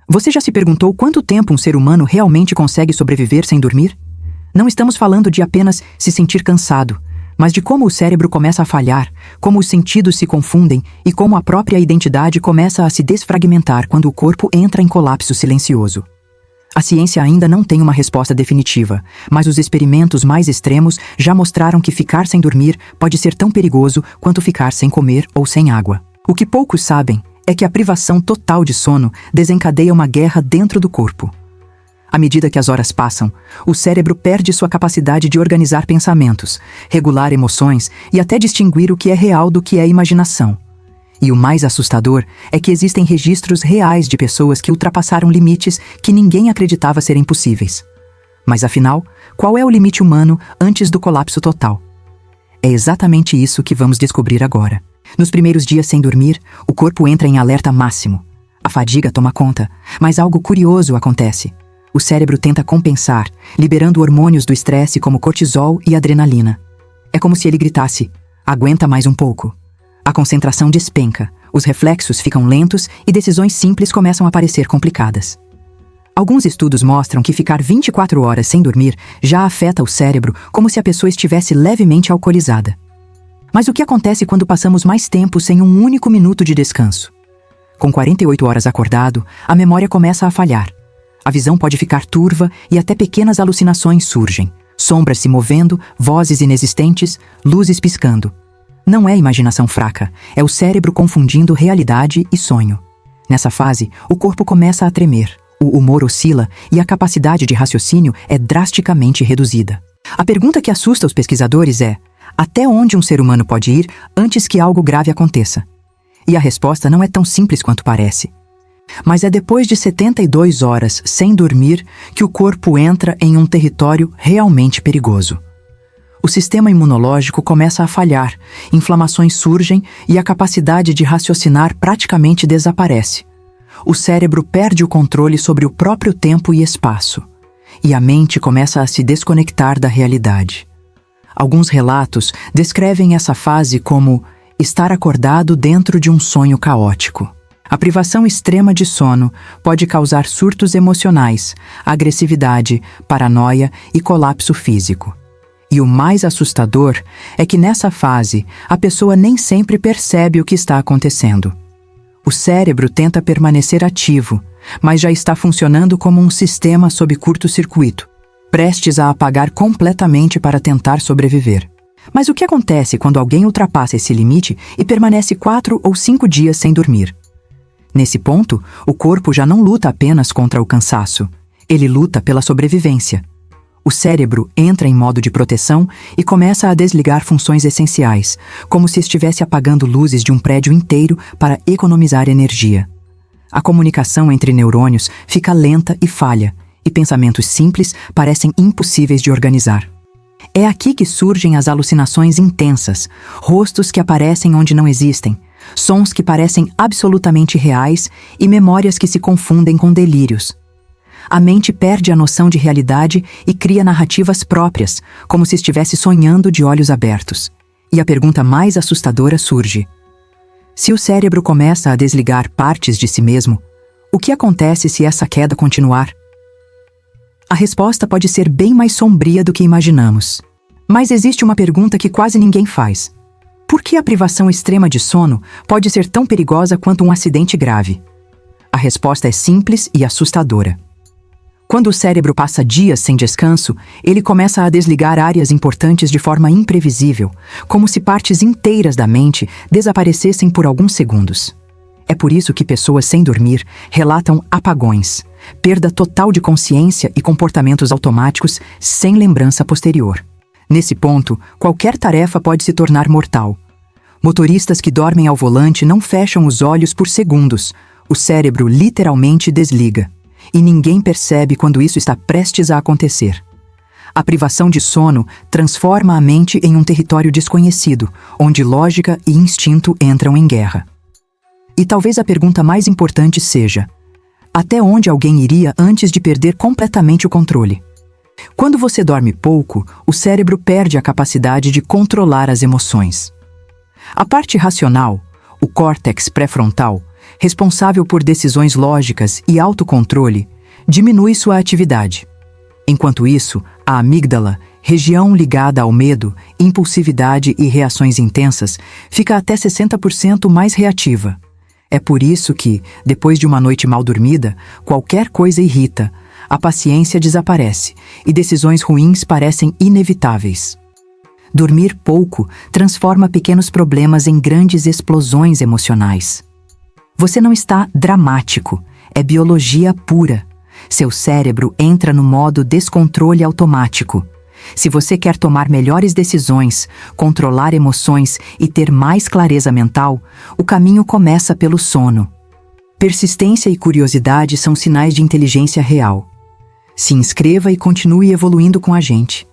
Você já se perguntou quanto tempo um ser humano realmente consegue sobreviver sem dormir? Não estamos falando de apenas se sentir cansado, mas de como o cérebro começa a falhar, como os sentidos se confundem e como a própria identidade começa a se desfragmentar quando o corpo entra em colapso silencioso. A ciência ainda não tem uma resposta definitiva, mas os experimentos mais extremos já mostraram que ficar sem dormir pode ser tão perigoso quanto ficar sem comer ou sem água. O que poucos sabem é que a privação total de sono desencadeia uma guerra dentro do corpo. À medida que as horas passam, o cérebro perde sua capacidade de organizar pensamentos, regular emoções e até distinguir o que é real do que é imaginação. E o mais assustador é que existem registros reais de pessoas que ultrapassaram limites que ninguém acreditava serem possíveis. Mas afinal, qual é o limite humano antes do colapso total? É exatamente isso que vamos descobrir agora. Nos primeiros dias sem dormir, o corpo entra em alerta máximo. A fadiga toma conta, mas algo curioso acontece. O cérebro tenta compensar, liberando hormônios do estresse como cortisol e adrenalina. É como se ele gritasse: aguenta mais um pouco. A concentração despenca, os reflexos ficam lentos e decisões simples começam a parecer complicadas. Alguns estudos mostram que ficar 24 horas sem dormir já afeta o cérebro como se a pessoa estivesse levemente alcoolizada. Mas o que acontece quando passamos mais tempo sem um único minuto de descanso? Com 48 horas acordado, a memória começa a falhar. A visão pode ficar turva e até pequenas alucinações surgem. Sombras se movendo, vozes inexistentes, luzes piscando. Não é imaginação fraca, é o cérebro confundindo realidade e sonho. Nessa fase, o corpo começa a tremer, o humor oscila e a capacidade de raciocínio é drasticamente reduzida. A pergunta que assusta os pesquisadores é: até onde um ser humano pode ir antes que algo grave aconteça? E a resposta não é tão simples quanto parece. Mas é depois de 72 horas sem dormir que o corpo entra em um território realmente perigoso. O sistema imunológico começa a falhar, inflamações surgem e a capacidade de raciocinar praticamente desaparece. O cérebro perde o controle sobre o próprio tempo e espaço, e a mente começa a se desconectar da realidade. Alguns relatos descrevem essa fase como estar acordado dentro de um sonho caótico. A privação extrema de sono pode causar surtos emocionais, agressividade, paranoia e colapso físico. E o mais assustador é que nessa fase, a pessoa nem sempre percebe o que está acontecendo. O cérebro tenta permanecer ativo, mas já está funcionando como um sistema sob curto-circuito, prestes a apagar completamente para tentar sobreviver. Mas o que acontece quando alguém ultrapassa esse limite e permanece 4 ou 5 dias sem dormir? Nesse ponto, o corpo já não luta apenas contra o cansaço, ele luta pela sobrevivência. O cérebro entra em modo de proteção e começa a desligar funções essenciais, como se estivesse apagando luzes de um prédio inteiro para economizar energia. A comunicação entre neurônios fica lenta e falha, e pensamentos simples parecem impossíveis de organizar. É aqui que surgem as alucinações intensas, rostos que aparecem onde não existem, sons que parecem absolutamente reais e memórias que se confundem com delírios. A mente perde a noção de realidade e cria narrativas próprias, como se estivesse sonhando de olhos abertos. E a pergunta mais assustadora surge: se o cérebro começa a desligar partes de si mesmo, o que acontece se essa queda continuar? A resposta pode ser bem mais sombria do que imaginamos. Mas existe uma pergunta que quase ninguém faz. Por que a privação extrema de sono pode ser tão perigosa quanto um acidente grave? A resposta é simples e assustadora. Quando o cérebro passa dias sem descanso, ele começa a desligar áreas importantes de forma imprevisível, como se partes inteiras da mente desaparecessem por alguns segundos. É por isso que pessoas sem dormir relatam apagões, perda total de consciência e comportamentos automáticos sem lembrança posterior. Nesse ponto, qualquer tarefa pode se tornar mortal. Motoristas que dormem ao volante não fecham os olhos por segundos. O cérebro literalmente desliga. E ninguém percebe quando isso está prestes a acontecer. A privação de sono transforma a mente em um território desconhecido, onde lógica e instinto entram em guerra. E talvez a pergunta mais importante seja: até onde alguém iria antes de perder completamente o controle? Quando você dorme pouco, o cérebro perde a capacidade de controlar as emoções. A parte racional, o córtex pré-frontal, responsável por decisões lógicas e autocontrole, diminui sua atividade. Enquanto isso, a amígdala, região ligada ao medo, impulsividade e reações intensas, fica até 60% mais reativa. É por isso que, depois de uma noite mal dormida, qualquer coisa irrita, a paciência desaparece e decisões ruins parecem inevitáveis. Dormir pouco transforma pequenos problemas em grandes explosões emocionais. Você não está dramático, é biologia pura. Seu cérebro entra no modo descontrole automático. Se você quer tomar melhores decisões, controlar emoções e ter mais clareza mental, o caminho começa pelo sono. Persistência e curiosidade são sinais de inteligência real. Se inscreva e continue evoluindo com a gente.